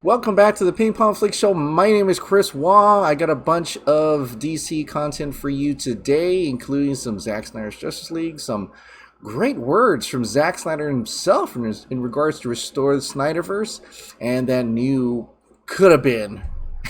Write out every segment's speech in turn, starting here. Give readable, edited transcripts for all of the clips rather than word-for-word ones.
Welcome back to the Ping Pong Flix Show. My name is Chris Wong. I got a bunch of DC content for you today, including some Zack Snyder's Justice League, some great words from Zack Snyder himself in regards to restore the Snyderverse, and that new could have been,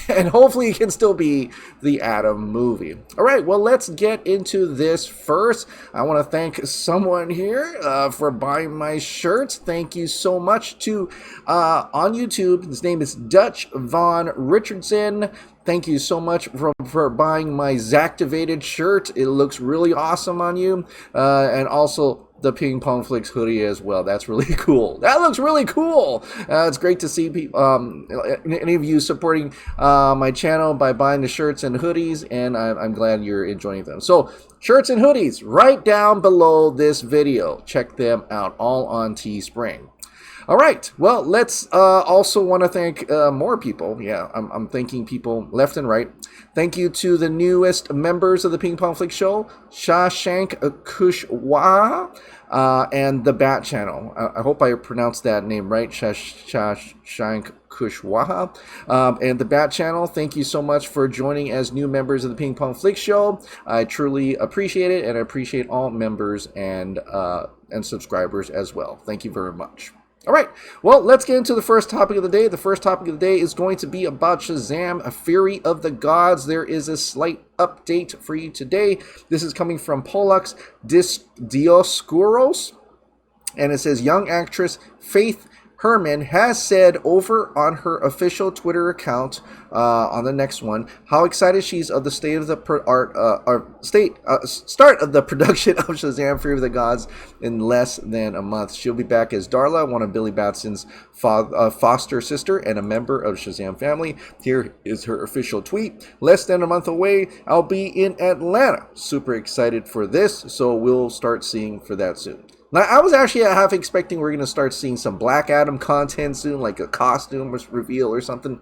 and hopefully it can still be, the Atom movie. All right, well, let's get into this first. I want to thank someone here for buying my shirt. Thank you so much to on YouTube. His name is Dutch Von Richardson. Thank you so much for buying my Zactivated shirt. It looks really awesome on you. And also the Ping Pong Flix hoodie as well. That's really cool. That looks really cool. It's great to see any of you supporting my channel by buying the shirts and hoodies, and I'm glad you're enjoying them. So, shirts and hoodies right down below this video. Check them out, all on Teespring. All right, well, let's also want to thank more people. Yeah, I'm thanking people left and right. Thank you to the newest members of the Ping Pong Flix Show, Shashank Kushwaha and the Bat Channel. I hope I pronounced that name right, Shashank Kushwaha. And the Bat Channel, thank you so much for joining as new members of the Ping Pong Flix Show. I truly appreciate it, and I appreciate all members and subscribers as well. Thank you very much. All right, well, let's get into the first topic of the day. The first topic of the day is going to be about Shazam, A Fury of the Gods. There is a slight update for you today. This is coming from Pollux Dioscuros, and it says, young actress Faith Herman has said over on her official Twitter account on the next one how excited she's of the start of the production of Shazam: Fury of the Gods in less than a month. She'll be back as Darla, one of Billy Batson's foster sister and a member of Shazam family. Here is her official tweet: less than a month away, I'll be in Atlanta. Super excited for this, so we'll start seeing for that soon. Now, I was actually half expecting we're going to start seeing some Black Adam content soon, like a costume reveal or something.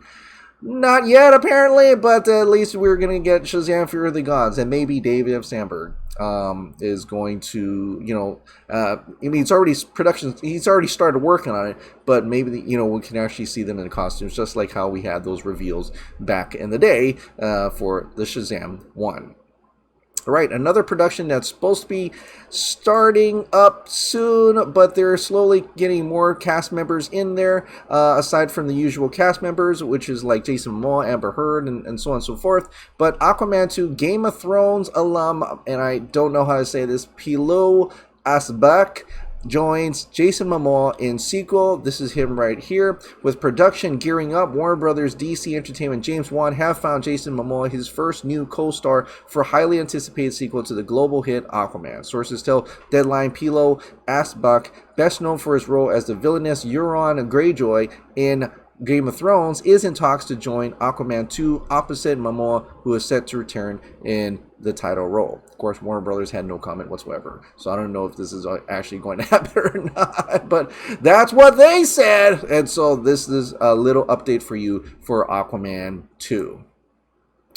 Not yet, apparently, but at least we're going to get Shazam: Fury of the Gods, and maybe David F. Sandberg is going to, I mean, it's already production. He's already started working on it, but maybe, we can actually see them in costumes, just like how we had those reveals back in the day for the Shazam 1. All right, another production that's supposed to be starting up soon, but they're slowly getting more cast members in there, aside from the usual cast members, which is like Jason Momoa, Amber Heard, and so on and so forth. But Aquaman 2 Game of Thrones alum, and I don't know how to say this, Pilou Asbak, joins Jason Momoa in sequel. This is him right here. With production gearing up, Warner Brothers, DC Entertainment, James Wan have found Jason Momoa his first new co-star for highly anticipated sequel to the global hit Aquaman. Sources tell Deadline Pilou Asbak, best known for his role as the villainous Euron Greyjoy in Game of Thrones, is in talks to join Aquaman 2 opposite Momoa, who is set to return in the title role. Of course, Warner Brothers had no comment whatsoever, so I don't know if this is actually going to happen or not, but that's what they said. And so this is a little update for you for Aquaman 2.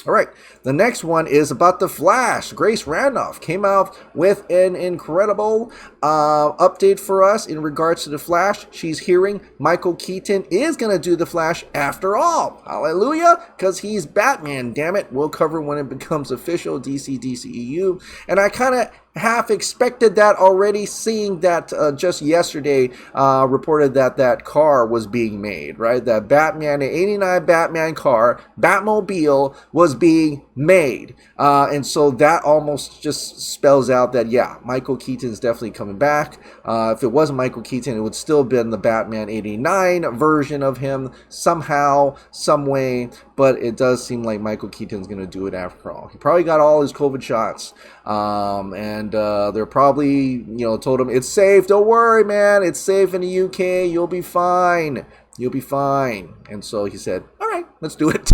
All right, the next one is about The Flash. Grace Randolph came out with an incredible update for us in regards to The Flash. She's hearing Michael Keaton is going to do The Flash after all. Hallelujah, because he's Batman, damn it. We'll cover when it becomes official, DC, DCEU. And I kind of half expected that already, seeing that just yesterday reported that car was being made, right? That Batman, the 89 Batman car, Batmobile, was being made. And so that almost just spells out that, yeah, Michael Keaton's definitely coming back. If it wasn't Michael Keaton, it would still have been the Batman 89 version of him somehow, some way. But it does seem like Michael Keaton's going to do it after all. He probably got all his COVID shots. And they're probably, told him, it's safe. Don't worry, man. It's safe in the UK. You'll be fine. You'll be fine. And so he said, all right, let's do it.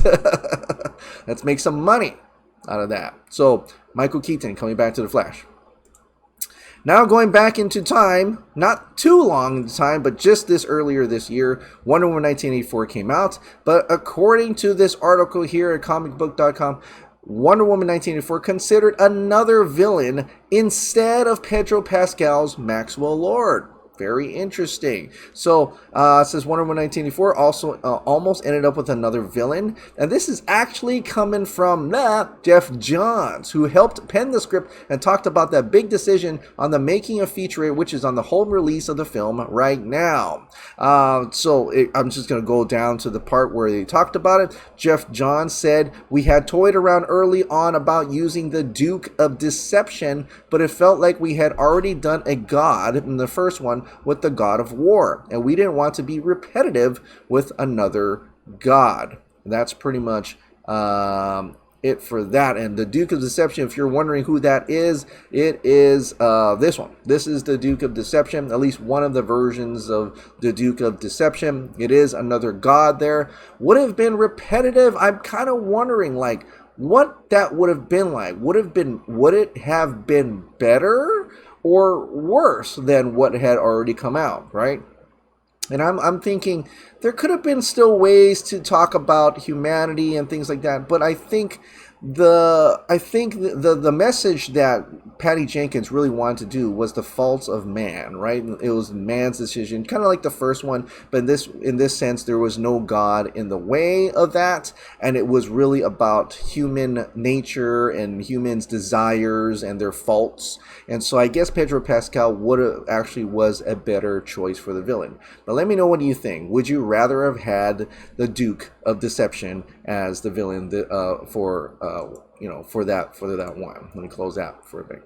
Let's make some money out of that. So Michael Keaton coming back to The Flash. Now going back into time, not too long in time, but just earlier this year, Wonder Woman 1984 came out. But according to this article here at comicbook.com, Wonder Woman 1984 considered another villain instead of Pedro Pascal's Maxwell Lord. Very interesting. So, it says Wonder Woman 1984 also almost ended up with another villain. And this is actually coming from Jeff Johns, who helped pen the script and talked about that big decision on the making of featurette, which is on the home release of the film right now. I'm just going to go down to the part where they talked about it. Jeff Johns said, "We had toyed around early on about using the Duke of Deception, but it felt like we had already done a god in the first one with the God of War, and we didn't want to be repetitive with another god." And that's pretty much it for that. And the Duke of Deception, if you're wondering who that is, it is this one. This is the Duke of Deception, at least one of the versions of the Duke of Deception. It is another god there. Would it have been repetitive? I'm kind of wondering, like, what that would have been like. Would it have been better or worse than what had already come out, right? And I'm thinking there could have been still ways to talk about humanity and things like that, but I think the message that Patty Jenkins really wanted to do was the faults of man, right? It was man's decision, kind of like the first one, but in this sense, there was no God in the way of that, and it was really about human nature and humans' desires and their faults. And so I guess Pedro Pascal was a better choice for the villain. But let me know, what do you think? Would you rather have had the Duke of Deception as the villain for that one? Let me close out for a bit.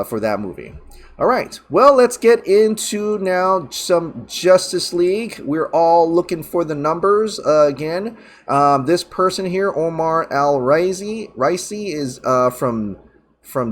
For that movie. All right. Well, let's get into now some Justice League. We're all looking for the numbers again. This person here, Omar Al-Raisi, is from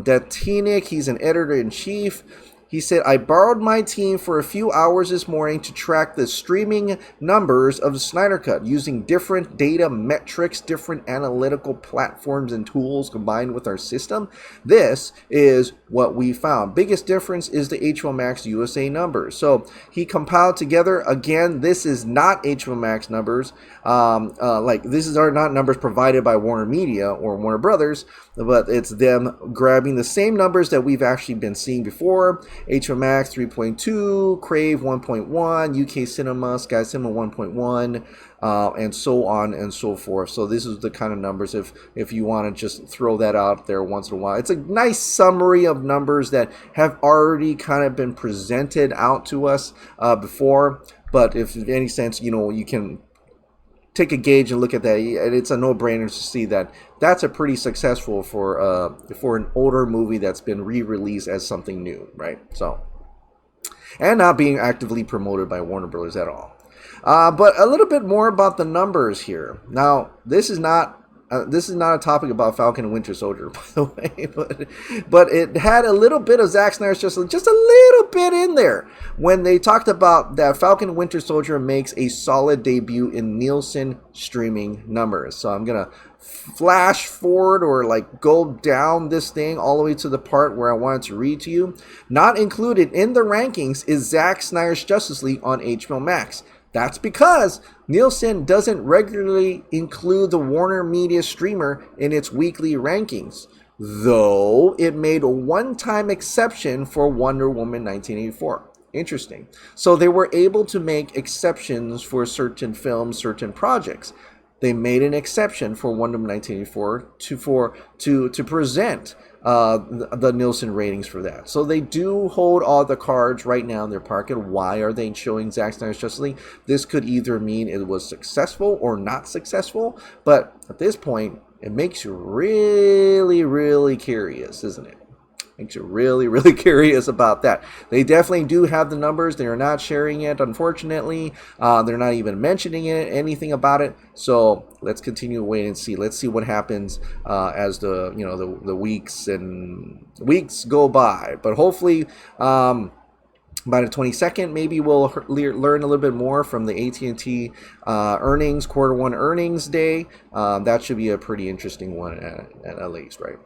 Datinic. He's an editor-in-chief. He said, "I borrowed my team for a few hours this morning to track the streaming numbers of the Snyder Cut using different data metrics, different analytical platforms and tools combined with our system. This is what we found. Biggest difference is the HBO Max USA numbers." So he compiled together, again, this is not HBO Max numbers. These are not numbers provided by Warner Media or Warner Brothers, but it's them grabbing the same numbers that we've actually been seeing before. HBO Max 3.2, Crave 1.1, UK Cinema, Sky Cinema 1.1, and so on and so forth. So this is the kind of numbers, if you want to just throw that out there once in a while. It's a nice summary of numbers that have already kind of been presented out to us before. But if in any sense, you can take a gauge and look at that, and it's a no-brainer to see that that's a pretty successful for an older movie that's been re-released as something new, right? So, and not being actively promoted by Warner Bros. At all. But a little bit more about the numbers here. Now, this is not a topic about Falcon and Winter Soldier, by the way, but it had a little bit of Zack Snyder's just a little bit in there when they talked about that Falcon and Winter Soldier makes a solid debut in Nielsen streaming numbers. So I'm gonna flash forward or go down this thing all the way to the part where I wanted to read to you. Not included in the rankings is Zack Snyder's Justice League on HBO Max. That's because Nielsen doesn't regularly include the Warner Media streamer in its weekly rankings, though it made a one-time exception for Wonder Woman 1984. Interesting. So they were able to make exceptions for certain films, certain projects. They made an exception for Wonder Woman 1984 to present the Nielsen ratings for that. So they do hold all the cards right now in their pocket. Why are they showing Zack Snyder's Justice League? This could either mean it was successful or not successful, but at this point, it makes you really, really curious, isn't it? Makes you really, really curious about that. They definitely do have the numbers. They are not sharing it, unfortunately. They're not even mentioning anything about it. So let's continue to wait and see. Let's see what happens as the weeks go by. But hopefully, by the 22nd, maybe we'll learn a little bit more from the AT&T earnings, quarter one earnings day. That should be a pretty interesting one at least, right?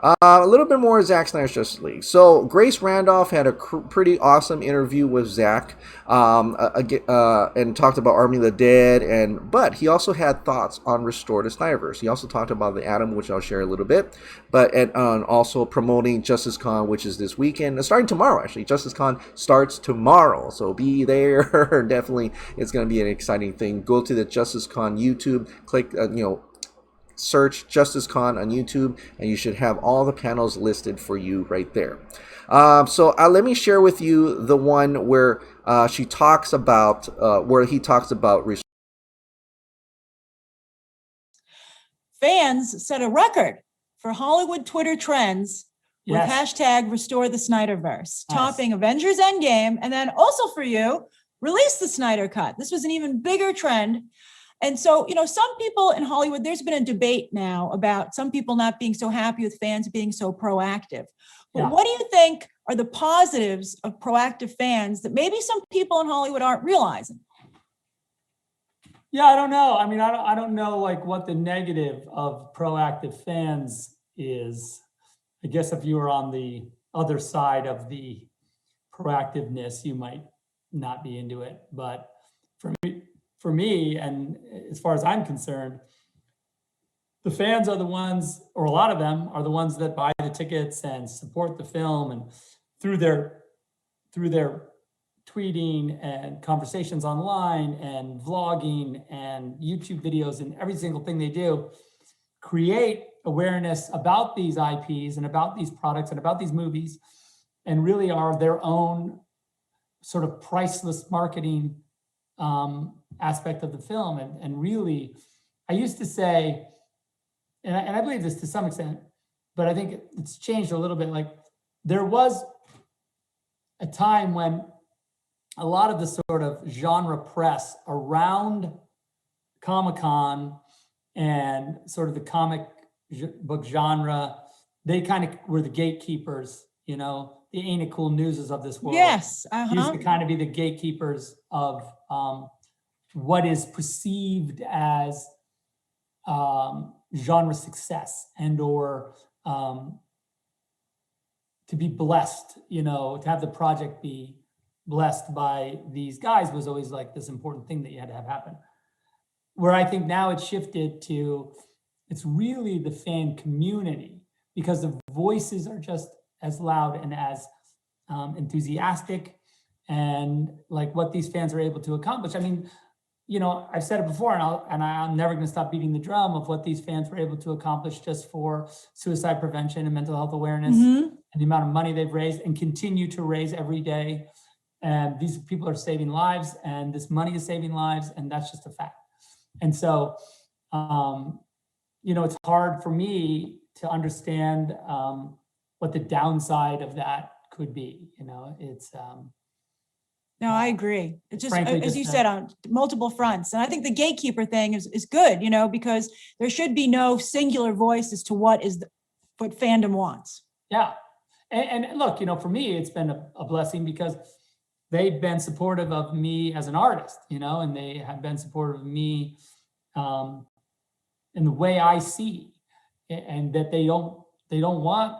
A little bit more Zack Snyder's Justice League. So Grace Randolph had a pretty awesome interview with Zack, and talked about Army of the Dead, but he also had thoughts on Restore the Snyderverse. He also talked about the Atom, which I'll share a little bit, but and also promoting Justice Con, which is this weekend, starting tomorrow. Actually, Justice Con starts tomorrow, so be there. Definitely, it's going to be an exciting thing. Go to the Justice Con YouTube, click, search Justice Con on YouTube, and you should have all the panels listed for you right there. So let me share with you the one where he talks about fans set a record for Hollywood Twitter trends with hashtag Restore the Snyderverse, topping Avengers Endgame, and then also for you, release the Snyder Cut. This was an even bigger trend. And so, some people in Hollywood, there's been a debate now about some people not being so happy with fans being so proactive. But what do you think are the positives of proactive fans that maybe some people in Hollywood aren't realizing? Yeah, I don't know. I mean, I don't know like what the negative of proactive fans is. I guess if you were on the other side of the proactiveness, you might not be into it. But for me, and as far as I'm concerned, the fans are the ones, or a lot of them are the ones that buy the tickets and support the film, and through their tweeting and conversations online and vlogging and YouTube videos and every single thing they do, create awareness about these IPs and about these products and about these movies, and really are their own sort of priceless marketing aspect of the film. And really, I used to say, and I believe this to some extent, but I think it's changed a little bit. Like, there was a time when a lot of the sort of genre press around Comic-Con and sort of the comic book genre, they kind of were the gatekeepers, the Ain't It Cool Newses of this world. Yes. Used to kind of be the gatekeepers of what is perceived as genre success, and or to be blessed, to have the project be blessed by these guys was always like this important thing that you had to have happen. Where I think now it's shifted to, it's really the fan community, because the voices are just as loud and as enthusiastic, and like what these fans are able to accomplish. I mean, I've said it before, and I'm never going to stop beating the drum of what these fans were able to accomplish just for suicide prevention and mental health awareness, and the amount of money they've raised and continue to raise every day. And these people are saving lives, and this money is saving lives, and that's just a fact. And so, it's hard for me to understand what the downside of that could be. It's no, I agree. It's just, as you said, on multiple fronts. And I think the gatekeeper thing is good, because there should be no singular voice as to what fandom wants. Yeah. And look, for me, it's been a blessing, because they've been supportive of me as an artist, and they have been supportive of me in the way I see, and that they don't want,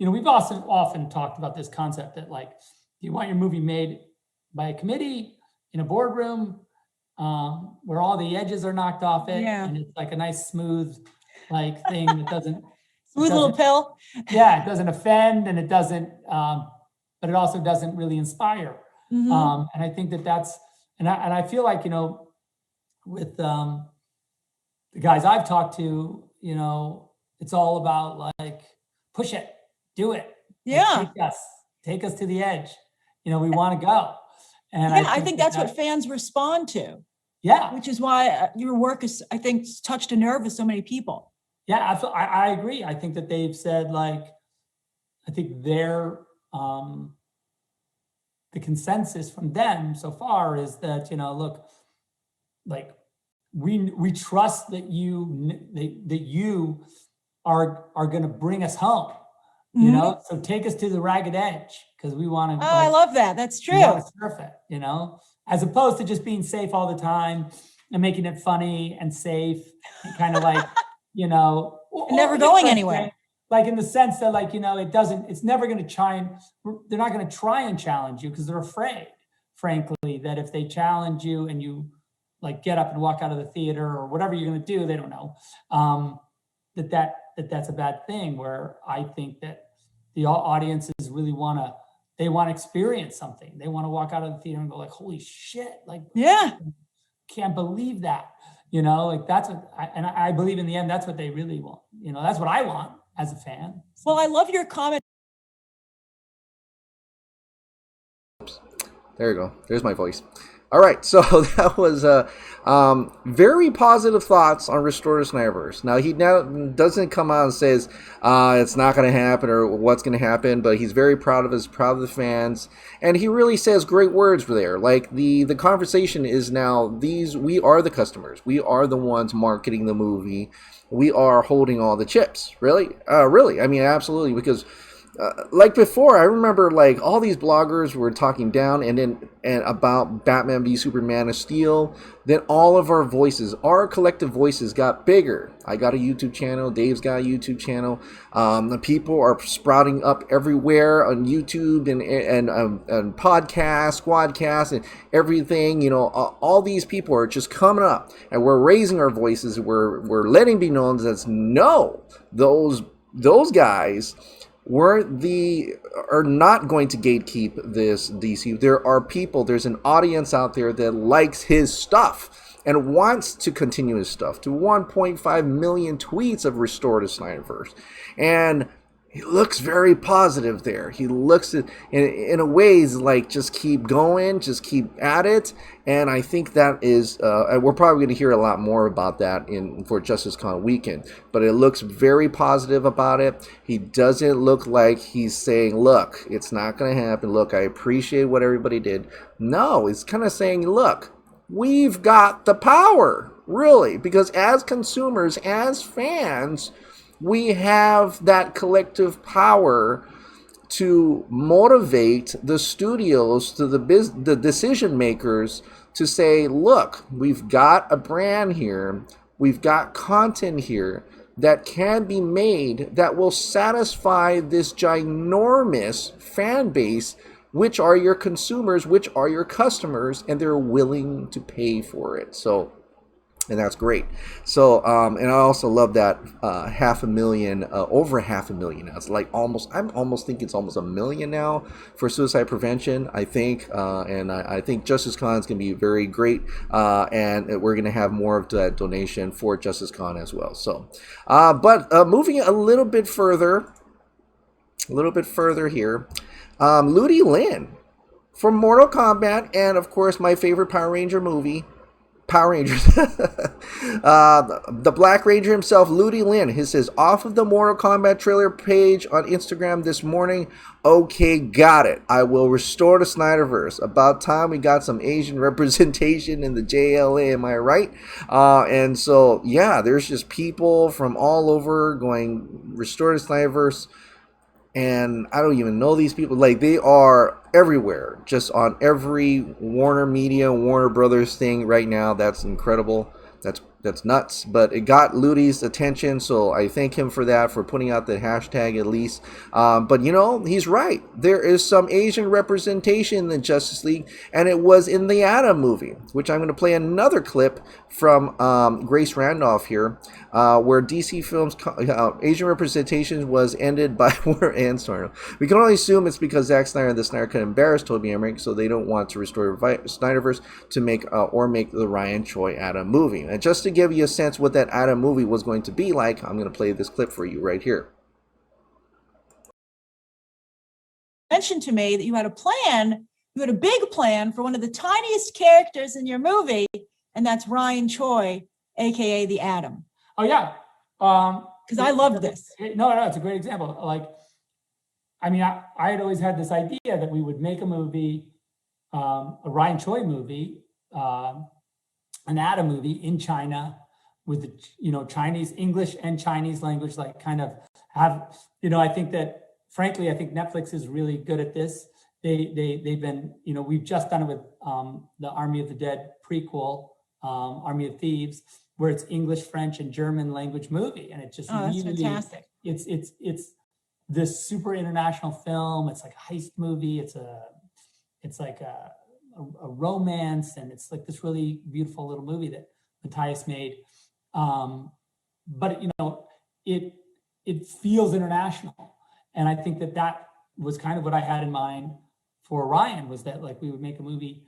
we've often talked about this concept that, like, you want your movie made by a committee in a boardroom where all the edges are knocked off it, and it's like a nice smooth thing that doesn't smooth little pill. Yeah, it doesn't offend, and it doesn't, but it also doesn't really inspire. And I think that's, and I feel like, with the guys I've talked to, it's all about like, push it, do it. Yeah. Take us to the edge. We want to go. And I think that's what fans respond to. Yeah. Which is why your work is, I think, touched a nerve with so many people. Yeah, I agree. I think that they've said, like, I think their, the consensus from them so far is that, look, like, we trust that you are going to bring us home, so take us to the ragged edge, because we want to. Oh, I love that. That's true. We want to surf it, as opposed to just being safe all the time and making it funny and safe and kind of like, never going anywhere. like in the sense that like, it's never going to they're not going to try and challenge you because they're afraid, frankly, that if they challenge you and you like get up and walk out of the theater or whatever you're going to do, they don't know, that's a bad thing. Where I think that the audiences really they want to experience something. They want to walk out of the theater and go like, holy shit, like, Yeah. Can't believe that, like that's what I believe in the end, that's what they really want. That's what I want as a fan. Well, I love your comment. There you go. There's my voice. All right, so that was very positive thoughts on Restore the Snyderverse. Now, he now doesn't come out and says it's not going to happen or what's going to happen, but he's very proud of the fans, and he really says great words there. Like the conversation is now we are the customers, we are the ones marketing the movie, we are holding all the chips. Really, I mean, absolutely, because. Like before, I remember like all these bloggers were talking down and about Batman v Superman of Steel. Then all of our voices, our collective voices, got bigger. I got a YouTube channel. Dave's got a YouTube channel. The people are sprouting up everywhere on YouTube and podcasts, squadcasts, and everything. All these people are just coming up, and we're raising our voices. We're letting be known that no, those guys. Are not going to gatekeep this DC. There are people, there's an audience out there that likes his stuff and wants to continue his stuff, to 1.5 million tweets of Restore the Snyderverse. And he looks very positive there. He looks at, in a ways like just keep going, just keep at it. And I think that is, we're probably going to hear a lot more about that for JusticeCon weekend. But it looks very positive about it. He doesn't look like he's saying, look, it's not going to happen. Look, I appreciate what everybody did. No, it's kind of saying, look, we've got the power, really. Because as consumers, as fans, we have that collective power to motivate the studios, to the decision makers, to say, look, we've got a brand here, we've got content here that can be made that will satisfy this ginormous fan base, which are your consumers, which are your customers, and they're willing to pay for it. And that's great. So, and I also love that 500,000, over 500,000 now. It's like I'm almost thinking it's almost 1 million now for suicide prevention, I think. And I think JusticeCon is going to be very great. And we're going to have more of that donation for JusticeCon as well. So, but moving a little bit further here, Ludi Lin from Mortal Kombat, and of course my favorite Power Ranger movie, Power Rangers. The Black Ranger himself, Ludi Lin, he says, off of the Mortal Kombat trailer page on Instagram this morning. Okay, got it. I will restore the Snyderverse. About time we got some Asian representation in the JLA, am I right? And so, yeah, there's just people from all over going, restore the Snyderverse. And I don't even know these people. Like, they are everywhere, just on every Warner Media, Warner Brothers thing right now. That's incredible. That's nuts. But it got Ludi's attention, so I thank him for that, for putting out the hashtag at least. But he's right. There is some Asian representation in the Justice League, and it was in the Adam movie, which I'm going to play another clip from Grace Randolph here, where DC Films Asian representation was ended by We can only assume it's because Zack Snyder and the Snyder Cut embarrassed Toby Emmerich, so they don't want to restore Snyderverse to make the Ryan Choi Adam movie. And just to give you a sense what that Adam movie was going to be like, I'm going to play this clip for you right here. Mentioned to me that you had a big plan for one of the tiniest characters in your movie, and that's Ryan Choi, aka the Atom. Oh yeah, because I loved this. No, it's a great example. Like, I mean, I had always had this idea that we would make a movie, a Ryan Choi movie, an Adam movie in China with the Chinese, English and Chinese language, like kind of have, I think that frankly, I think Netflix is really good at this. They've been, we've just done it with the Army of the Dead prequel, Army of Thieves, where it's English, French, and German language movie, and it just that's fantastic. it's this super international film. It's like a heist movie. It's like a romance, and it's like this really beautiful little movie that Matthias made. But it feels international, and I think that was kind of what I had in mind for Ryan, was that like we would make a movie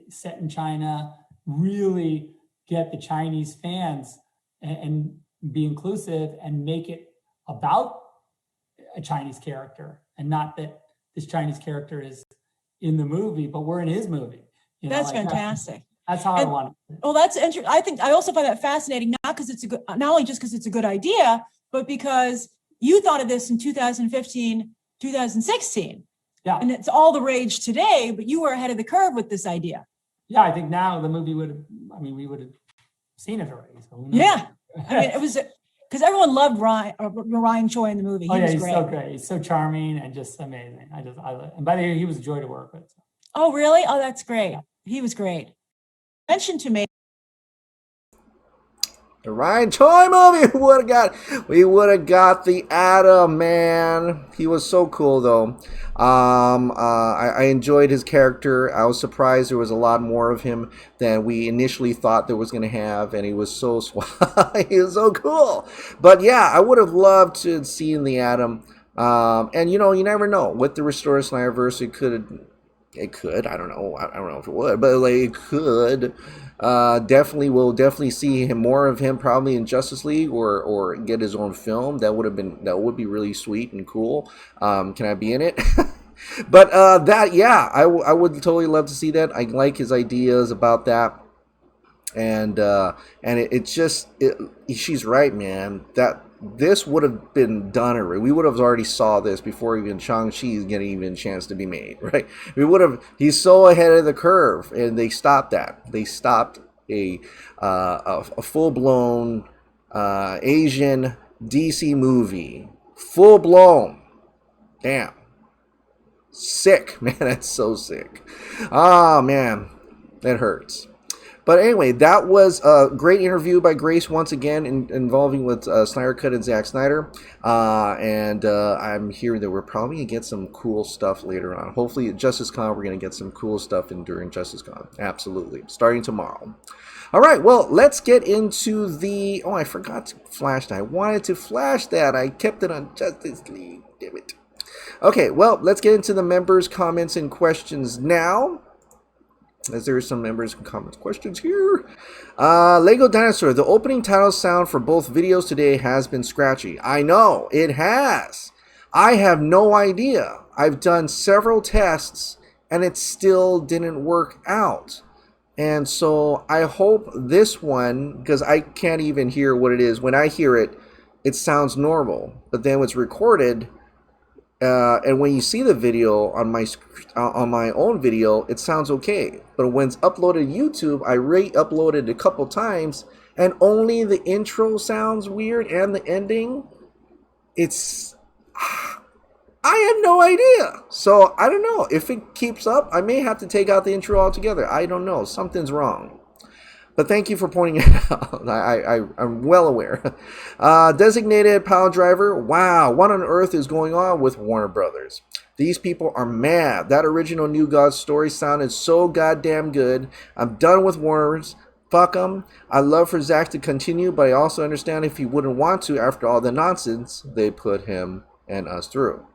set in China, really get the Chinese fans and be inclusive and make it about a Chinese character, and not that this Chinese character is in the movie, but we're in his movie. That's fantastic. That's how I want it. Well, that's interesting. I think I also find that fascinating, not only just because it's a good idea, but because you thought of this in 2015, 2016. Yeah. And it's all the rage today, but you were ahead of the curve with this idea. Yeah, I think now the movie we would have seen it already. So yeah. I mean, it was, because everyone loved Ryan Choi in the movie. He was he's great. So great. He's so charming and just amazing. And by the way, he was a joy to work with. So. Oh, really? Oh, that's great. He was great. Mentioned to me. The Ryan Choi movie, we would have got the Atom, man. He was so cool though. I enjoyed his character. I was surprised there was a lot more of him than we initially thought there was going to have, and he was so he was so cool. But yeah, I would have loved to have seen the Atom. And you never know with the restored Snyderverse, it could. I don't know if it would, but like it could. We'll definitely see more of him probably in Justice League or get his own film. That would be really sweet and cool. Can I be in it? But I would totally love to see that. I like his ideas about that. And she's right, man. That this would have been done already. We would have already saw this before even Shang-Chi is getting even a chance to be made, right? He's so ahead of the curve, and they stopped that. They stopped a full-blown Asian DC movie. Full-blown. Damn. Sick, man. That's so sick. Oh, man. That hurts. But anyway, that was a great interview by Grace once again involving with Snyder Cut and Zack Snyder. And I'm hearing that we're probably going to get some cool stuff later on. Hopefully at JusticeCon, we're going to get some cool stuff during JusticeCon. Absolutely. Starting tomorrow. All right, well, let's get into the... Oh, I forgot to flash that. I wanted to flash that. I kept it on Justice League. Damn it. Okay, well, let's get into the members' comments and questions now, as there are some members and comments questions here. Lego Dinosaur, the opening title sound for both videos today has been scratchy. I know, it has. I have no idea. I've done several tests and it still didn't work out. And so I hope this one, because I can't even hear what it is. When I hear it, it sounds normal. But then when it's recorded, and when you see the video on my own video, it sounds okay. But when it's uploaded to YouTube, I re-uploaded a couple times, and only the intro sounds weird and the ending. I have no idea. So I don't know. If it keeps up, I may have to take out the intro altogether. I don't know. Something's wrong. But thank you for pointing it out. I'm well aware. Designated Pile Driver. Wow, what on earth is going on with Warner Brothers? These people are mad. That original New Gods story sounded so goddamn good. I'm done with Warner's. Fuck them. I love for Zack to continue, but I also understand if he wouldn't want to after all the nonsense they put him and us through.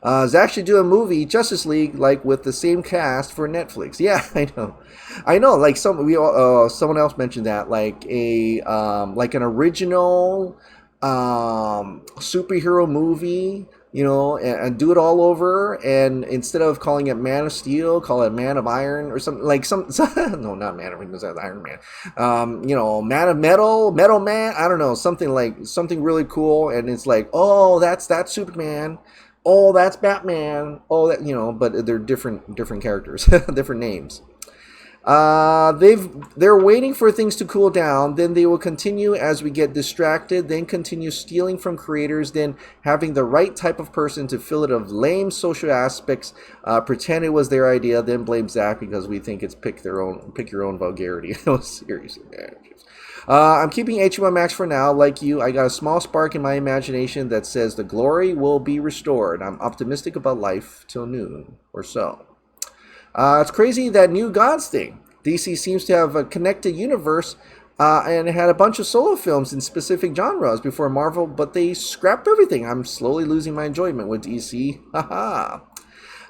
Zack should do a movie, Justice League, like with the same cast for Netflix. Yeah, I know. Like someone else mentioned that, like an original superhero movie, and do it all over. And instead of calling it Man of Steel, call it Man of Iron or something like no, not Man of Iron Man. Man of Metal, Metal Man. I don't know, something really cool. And it's like, oh, that's Superman. Oh, that's Batman. Oh, that but they're different characters, different names. They're waiting for things to cool down. Then they will continue as we get distracted. Then continue stealing from creators. Then having the right type of person to fill it of lame social aspects. Pretend it was their idea. Then blame Zack because we think it's pick your own vulgarity. No, seriously, man. I'm keeping H1 Max for now. Like you, I got a small spark in my imagination that says the glory will be restored. I'm optimistic about life till noon or so. It's crazy that New Gods thing. DC seems to have a connected universe and it had a bunch of solo films in specific genres before Marvel, but they scrapped everything. I'm slowly losing my enjoyment with DC. Haha.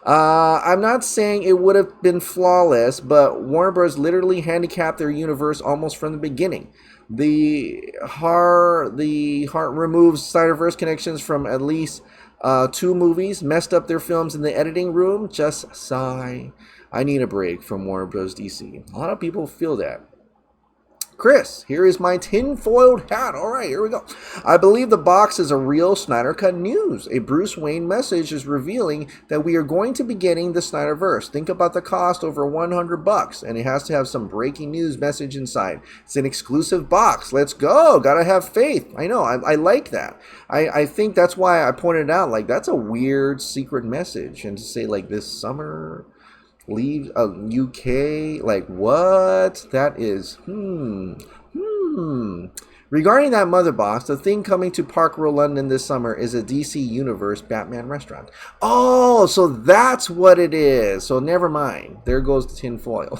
I'm not saying it would have been flawless, but Warner Bros. Literally handicapped their universe almost from the beginning. The heart removes Snyderverse connections from at least 2 movies, messed up their films in the editing room. Just sigh. I need a break from Warner Bros. DC. A lot of people feel that. Chris, here is my tin-foiled hat. All right, here we go. I believe the box is a real Snyder Cut news. A Bruce Wayne message is revealing that we are going to be getting the Snyderverse. Think about the cost, over $100, and it has to have some breaking news message inside. It's an exclusive box. Let's go. Gotta have faith. I know. I like that. I think that's why I pointed out, like, that's a weird secret message. And to say, like, this summer... leave UK, like what? That is Regarding that mother box, the thing coming to Park Row London this summer is a DC Universe Batman restaurant. Oh, so that's what it is. So never mind. There goes the tinfoil.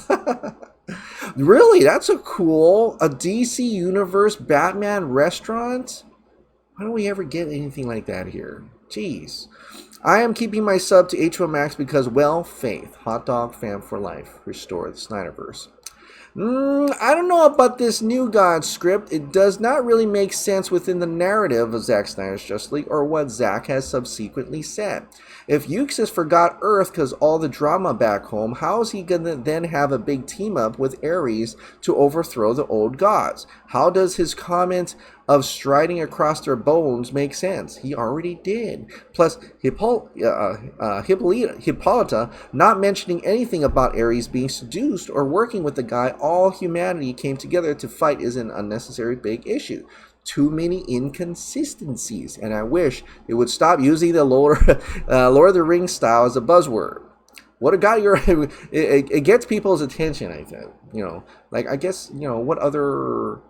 Really, that's a DC Universe Batman restaurant? Why don't we ever get anything like that here? Jeez. I am keeping my sub to H1 Max because, well, faith. Hot dog fan for life. Restore the Snyderverse. I don't know about this New God script. It does not really make sense within the narrative of Zack Snyder's Justice League or what Zack has subsequently said. If Euxis forgot Earth because all the drama back home, how is he going to then have a big team up with Ares to overthrow the old gods? How does his comment of striding across their bones make sense? He already did. Plus, Hippolyta not mentioning anything about Ares being seduced or working with the guy all humanity came together to fight is an unnecessary big issue. Too many inconsistencies, and I wish it would stop using the Lord of the Rings style as a buzzword. What a guy it gets people's attention, I think. Like, I guess, what other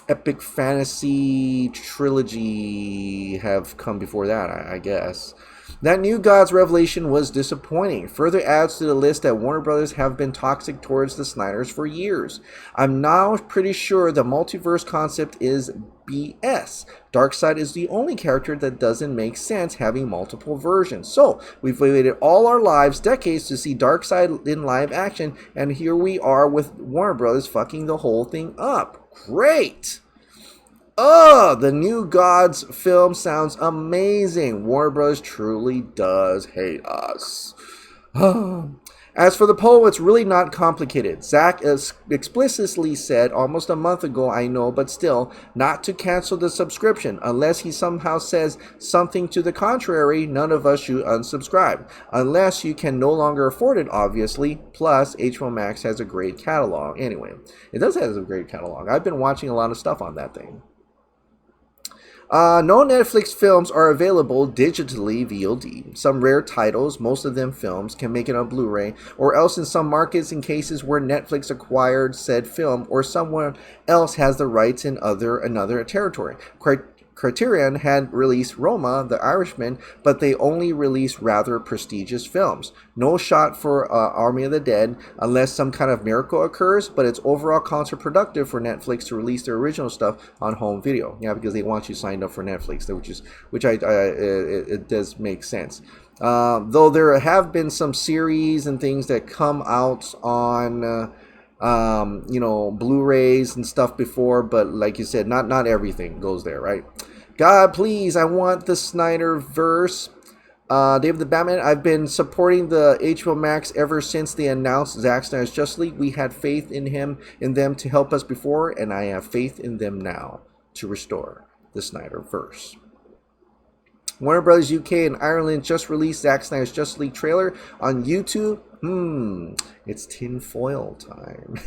epic fantasy trilogy have come before that, I guess. That New Gods revelation was disappointing. Further adds to the list that Warner Brothers have been toxic towards the Snyders for years. I'm now pretty sure the multiverse concept is BS. Darkseid is the only character that doesn't make sense having multiple versions. So, we've waited all our lives, decades, to see Darkseid in live action, and here we are with Warner Brothers fucking the whole thing up. Great! The New Gods film sounds amazing. Warner Bros. Truly does hate us. As for the poll, it's really not complicated. Zack explicitly said almost a month ago, I know, but still, not to cancel the subscription. Unless he somehow says something to the contrary, none of us should unsubscribe. Unless you can no longer afford it, obviously. Plus, H1 Max has a great catalog. Anyway, it does have a great catalog. I've been watching a lot of stuff on that thing. No Netflix films are available digitally VOD. Some rare titles, most of them films, can make it on Blu-ray, or else in some markets in cases where Netflix acquired said film or someone else has the rights in another territory. Criterion had released Roma, The Irishman, but they only released rather prestigious films. No shot for Army of the Dead unless some kind of miracle occurs, but it's overall counterproductive for Netflix to release their original stuff on home video. Yeah, because they want you signed up for Netflix, which it does make sense. Though there have been some series and things that come out on Blu-rays and stuff before, but like you said, not everything goes there, right? God, please, I want the Snyderverse. David the Batman, I've been supporting the HBO Max ever since they announced Zack Snyder's Justice League. We had faith in them to help us before, and I have faith in them now to restore the Snyderverse. Warner Brothers UK and Ireland just released Zack Snyder's Justice League trailer on YouTube. It's tinfoil time.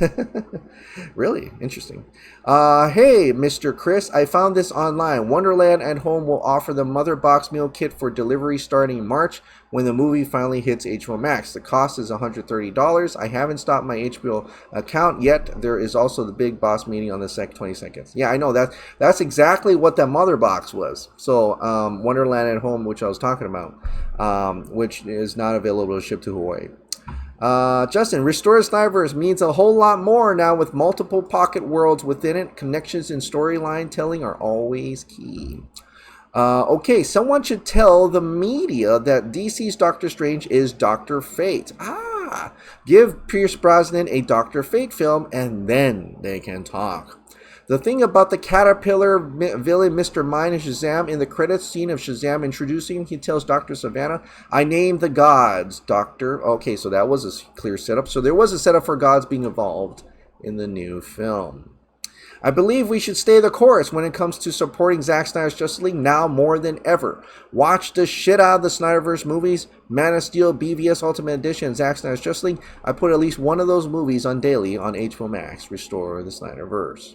Really interesting. Hey, Mr. Chris, I found this online. Wonderland at Home will offer the Mother Box Meal Kit for delivery starting March when the movie finally hits HBO Max. The cost is $130. I haven't stopped my HBO account yet. There is also the Big Boss meeting on the 22nd. Yeah, I know that's exactly what that Mother Box was. So Wonderland at Home, which I was talking about, which is not available to ship to Hawaii. Justin, Restore Snyderverse means a whole lot more now with multiple pocket worlds within it. Connections and storyline telling are always key. Okay, someone should tell the media that DC's Doctor Strange is Dr. Fate. Give Pierce Brosnan a Dr. Fate film and then they can talk. The thing about the caterpillar villain Mr. Mime in Shazam, in the credits scene of Shazam introducing, he tells Dr. Savannah, I named the gods, Doctor. Okay, so that was a clear setup. So there was a setup for gods being involved in the new film. I believe we should stay the course when it comes to supporting Zack Snyder's Justice League now more than ever. Watch the shit out of the Snyderverse movies, Man of Steel, BVS Ultimate Edition, Zack Snyder's Justice League. I put at least one of those movies on daily on HBO Max. Restore the Snyderverse.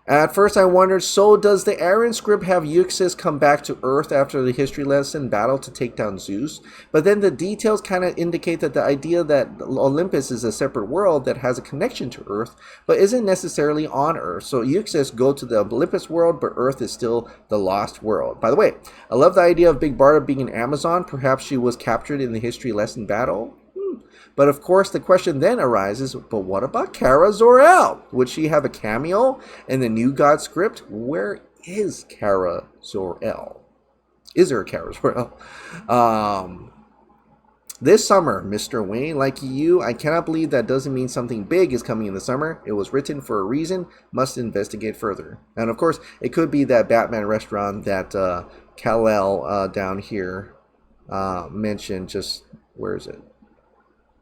At first I wondered, so does the Aaron script have Euxis come back to Earth after the history lesson battle to take down Zeus? But then the details kind of indicate that the idea that Olympus is a separate world that has a connection to Earth, but isn't necessarily on Earth. So Euxis go to the Olympus world, but Earth is still the lost world. By the way, I love the idea of Big Barda being an Amazon. Perhaps she was captured in the history lesson battle? But of course, the question then arises, but what about Kara Zor-El? Would she have a cameo in the New God script? Where is Kara Zor-El? Is there a Kara Zor-El? This summer, Mr. Wayne, like you, I cannot believe that doesn't mean something big is coming in the summer. It was written for a reason, must investigate further. And of course, it could be that Batman restaurant that Kal-El down here mentioned just, where is it?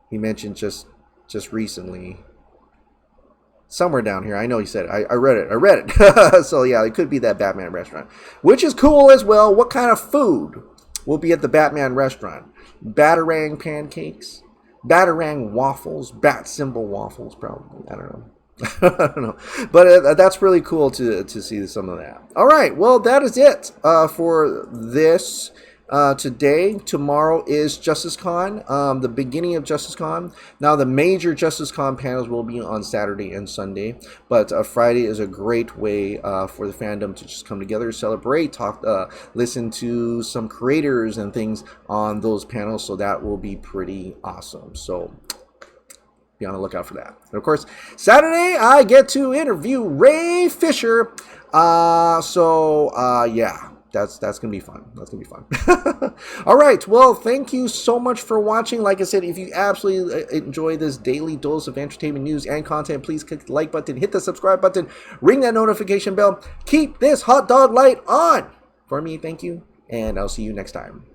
He mentioned just recently, somewhere down here. I know he said it. I read it. So yeah, it could be that Batman restaurant, which is cool as well. What kind of food will be at the Batman restaurant? Batarang pancakes, Batarang waffles, bat symbol waffles, probably. I don't know. I don't know, but that's really cool to see some of that. All right, well, that is it for this. Today, tomorrow is JusticeCon, the beginning of JusticeCon. Now, the major JusticeCon panels will be on Saturday and Sunday, but Friday is a great way for the fandom to just come together, celebrate, talk, listen to some creators and things on those panels, so that will be pretty awesome. So be on the lookout for that. And of course, Saturday, I get to interview Ray Fisher. Yeah. That's gonna be fun. That's gonna be fun. All right. Well, thank you so much for watching. Like I said, if you absolutely enjoy this daily dose of entertainment news and content, please click the like button, hit the subscribe button, ring that notification bell. Keep this hot dog light on. For me, thank you, and I'll see you next time.